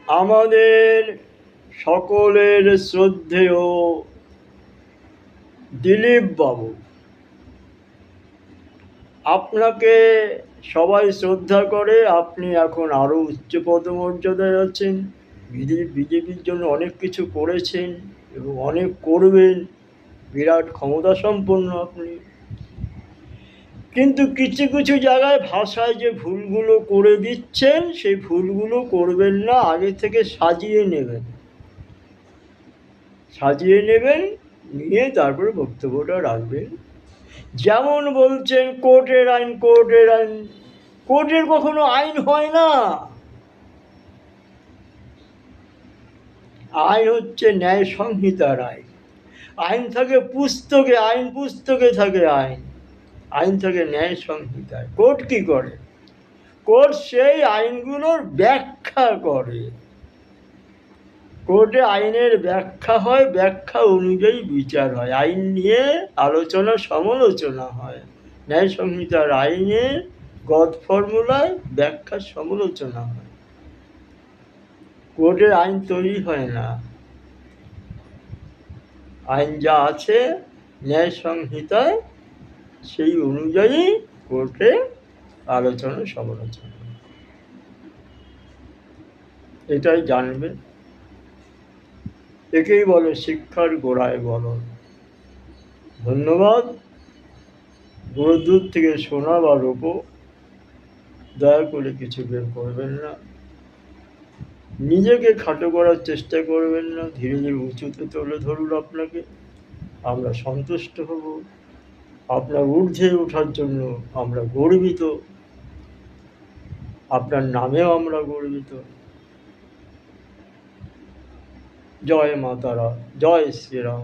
আমাদের সকলের শ্রদ্ধেয় দিলীপ বাবু, আপনাকে সবাই শ্রদ্ধা করে। আপনি এখন আরও উচ্চ পদমর্যাদায় আছেন। বিজেপির জন্য অনেক কিছু করেছেন এবং অনেক করবেন, বিরাট ক্ষমতা সম্পন্ন আপনি। কিন্তু কিছু কিছু জায়গায় ভাষায় যে ভুলগুলো করে দিচ্ছেন, সেই ভুলগুলো করবেন না, আগে থেকে সাজিয়ে নেবেন, নিয়ে তারপরে বক্তব্যটা রাখবেন। যেমন বলছেন কোর্টের আইন, কোর্টের কখনো আইন হয় না। আইন হচ্ছে ন্যায় সংহিতার আইন। আইন থাকে পুস্তকে, থাকে আইন থাকে ন্যায় সংহিতায়। কোর্ট কি করে? কোর্ট সেই আইনগুলোর ব্যাখ্যা করে। কোর্টে আইনের ব্যাখ্যা হয়, ব্যাখ্যা অনুযায়ী বিচার হয়, আইন নিয়ে আলোচনা সমালোচনা হয়। ন্যায় সংহিতার আইনে গদ ফর্মুলায় ব্যাখ্যা সমালোচনা হয়। কোর্টের আইন তৈরি হয় না। আইন যা আছে ন্যায় সংহিতায়, সেই অনুযায়ী কোর্টে আলোচনা সমালোচনা, এটাই জানবে। একেই বলে শিক্ষার গোড়ায় বলন। ধন্যবাদ। দূর থেকে সোনা বা রূপো দয়া করে কিছু বের করবেন না, নিজেকে খাটো করার চেষ্টা করবেন না, ধীরে ধীরে উঁচুতে তুলে ধরুন আপনাকে, আমরা সন্তুষ্ট হব। আপনার ঊর্ধ্বে ওঠার জন্য আমরা গর্বিত, আপনার নামেও আমরা গর্বিত। জয় মা তারা, জয় শ্রীরাম।